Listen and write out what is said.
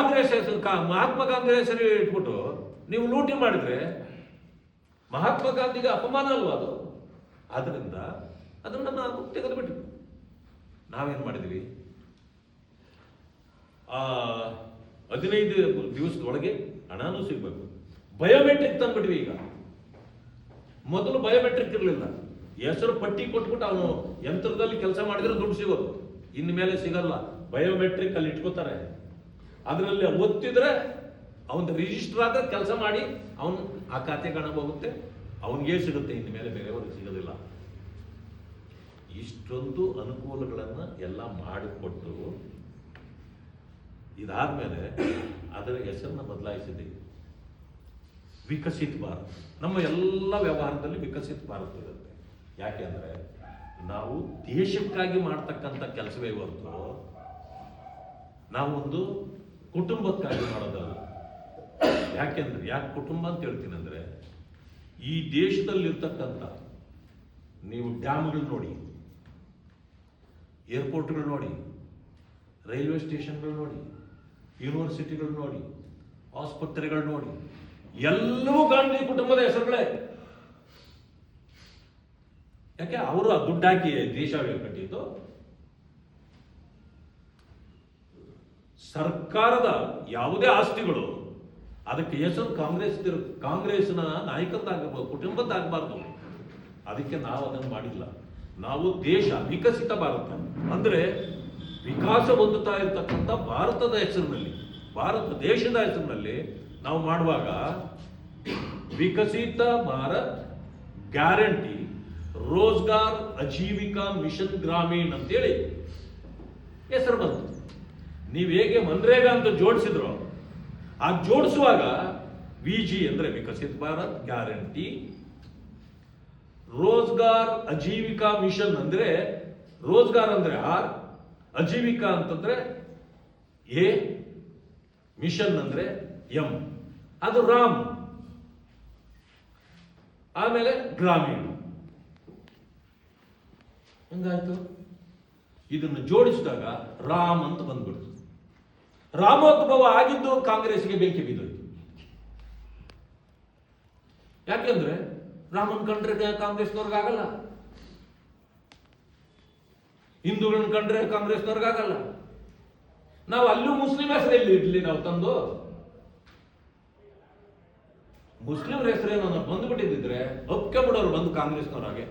ಕಾಂಗ್ರೆಸ್ ಹೆಸರು ಮಹಾತ್ಮ ಗಾಂಧಿ ಹೆಸರು ಇಟ್ಬಿಟ್ಟು ನೀವು ಲೂಟಿ ಮಾಡಿದ್ರೆ ಮಹಾತ್ಮ ಗಾಂಧಿಗೆ ಅಪಮಾನ ಅಲ್ವಾ ಅದು? ಆದ್ರಿಂದ ಅದನ್ನ ನಾವು ತೆಗೆದುಬಿಟ್ಟು ನಾವೇನ್ ಮಾಡಿದ್ವಿ, 15 ದಿವಸದೊಳಗೆ ಹಣನೂ ಸಿಗ್ಬೇಕು, ಬಯೋಮೆಟ್ರಿಕ್ ತಂದ್ಬಿಟ್ವಿ. ಈಗ ಮೊದಲು ಬಯೋಮೆಟ್ರಿಕ್ ಇರಲಿಲ್ಲ, ಹೆಸರು ಪಟ್ಟಿ ಕೊಟ್ಬಿಟ್ಟು ಅವನು ಯಂತ್ರದಲ್ಲಿ ಕೆಲಸ ಮಾಡಿದ್ರೆ ದುಡ್ಡು ಸಿಗೋದು, ಇನ್ಮೇಲೆ ಸಿಗಲ್ಲ. ಬಯೋಮೆಟ್ರಿಕ್ ಅಲ್ಲಿ ಇಟ್ಕೋತಾರೆ, ಅದರಲ್ಲಿ ಒತ್ತಿದ್ರೆ ಅವನ ರಿಜಿಸ್ಟರ್ ಆದ್ರೆ ಕೆಲಸ ಮಾಡಿ ಅವನು ಆ ಖಾತೆಗೆ ಹಣ ಹೋಗುತ್ತೆ, ಅವನಿಗೆ ಸಿಗುತ್ತೆ, ಇನ್ಮೇಲೆ ಬೇರೆಯವ್ರಿಗೆ ಸಿಗೋದಿಲ್ಲ. ಇಷ್ಟೊಂದು ಅನುಕೂಲಗಳನ್ನ ಎಲ್ಲ ಮಾಡಿಕೊಟ್ಟು ಇದಾದ್ಮೇಲೆ ಅದರ ಹೆಸರನ್ನ ಬದಲಾಯಿಸಿದ್ದೀವಿ, ವಿಕಸಿತ್ ಭಾರತ್. ನಮ್ಮ ಎಲ್ಲ ವ್ಯವಹಾರದಲ್ಲಿ ವಿಕಸಿತ್ ಭಾರತ್ ಇರುತ್ತೆ. ಯಾಕೆ ಅಂದ್ರೆ ನಾವು ದೇಶಕ್ಕಾಗಿ ಮಾಡ್ತಕ್ಕಂಥ ಕೆಲಸವೇ ಹೊರತು ನಾವೊಂದು ಕುಟುಂಬಕ್ಕಾಗಿ ಮಾಡೋದಲ್ಲ. ಯಾಕೆ ಕುಟುಂಬ ಅಂತ ಹೇಳ್ತೀನಿ ಅಂದ್ರೆ, ಈ ದೇಶದಲ್ಲಿರ್ತಕ್ಕಂಥ ನೀವು ಡ್ಯಾಮ್ಗಳು ನೋಡಿ, ಏರ್ಪೋರ್ಟ್ಗಳು ನೋಡಿ, ರೈಲ್ವೆ ಸ್ಟೇಷನ್ಗಳು ನೋಡಿ, ಯೂನಿವರ್ಸಿಟಿಗಳು ನೋಡಿ, ಆಸ್ಪತ್ರೆಗಳು ನೋಡಿ, ಎಲ್ಲವೂ ಗಾಂಧಿ ಕುಟುಂಬದ ಹೆಸರುಗಳೇ. ಯಾಕೆ ಅವರು ಆ ದುಡ್ಡು ಹಾಕಿ ದೇಶ ಕಟ್ಟಿದ್ದು. ಸರ್ಕಾರದ ಯಾವುದೇ ಆಸ್ತಿಗಳು ಅದಕ್ಕೆ ಹೆಸರು ಕಾಂಗ್ರೆಸ್ನ ನಾಯಕದ್ದಾಗಬಹುದು, ಕುಟುಂಬದ್ದಾಗಬಾರ್ದು. ಅದಕ್ಕೆ ನಾವು ಅದನ್ನು ಮಾಡಿಲ್ಲ. ನಾವು ದೇಶ ವಿಕಸಿತ ಭಾರತ ಅಂದ್ರೆ ವಿಕಾಸ ಹೊಂದುತ್ತಾ ಇರತಕ್ಕಂಥ ಭಾರತದ ಹೆಸರಿನಲ್ಲಿ, ಭಾರತ ದೇಶದ ಹೆಸರಿನಲ್ಲಿ ನಾವು ಮಾಡುವಾಗ ವಿಕಸಿತ ಭಾರತ್ ಗ್ಯಾರಂಟಿ ರೋಜ್ಗಾರ್ ಅಜೀವಿಕಾ ಮಿಷನ್ ಗ್ರಾಮೀಣ್ ಅಂತೇಳಿ ಹೆಸರು ಬಂತು. ನೀವು ಹೇಗೆ ಮನ್ರೇಗಾ ಅಂತ ಜೋಡಿಸಿದ್ರು, ಆ ಜೋಡಿಸುವಾಗ ವಿಜಿ ಅಂದ್ರೆ ವಿಕಸಿತ ಭಾರತ್ ಗ್ಯಾರಂಟಿ, ರೋಜ್ಗಾರ್ ಅಜೀವಿಕಾ ಮಿಷನ್ ಅಂದ್ರೆ ರೋಜ್ಗಾರ್ ಅಂದ್ರೆ ಆರ್, ಅಜೀವಿಕಾ ಅಂತಂದ್ರೆ ಎ, ಮಿಷನ್ ಅಂದ್ರೆ ಎಂ, ಅದು ರಾಮ್, ಆಮೇಲೆ ಗ್ರಾಮೀಣ. ಹೆಂಗಾಯ್ತು? ಇದನ್ನು ಜೋಡಿಸಿದಾಗ ರಾಮ್ ಅಂತ ಬಂದ್ಬಿಡ್ತು. ರಾಮೋದ್ಭವ ಆಗಿದ್ದು ಕಾಂಗ್ರೆಸ್ಗೆ ಬೆಂಕಿ ಬಿದ್ದೋಯ್ತು. ಯಾಕೆಂದ್ರೆ ರಾಮನ್ ಕಂಡ್ರೆ ಕಾಂಗ್ರೆಸ್ನವ್ರಿಗಾಗಲ್ಲ, ಹಿಂದೂಗಳನ್ನ ಕಂಡ್ರೆ ಕಾಂಗ್ರೆಸ್ನವ್ರಿಗಾಗಲ್ಲ. ನಾವು ಅಲ್ಲೂ ಮುಸ್ಲಿಂ ಹೆಸರು ಎಲ್ಲಿ ಇಡ್ಲಿ? ನಾವು ತಂದು ಮುಸ್ಲಿಂ ಹೆಸರೇನೋ ಬಂದ್ಬಿಟ್ಟಿದ್ರೆ ಒಪ್ಕೊಂಡ್ಬಿಡೋರು ಬಂದು ಕಾಂಗ್ರೆಸ್ನವ್ರಾಗೆ.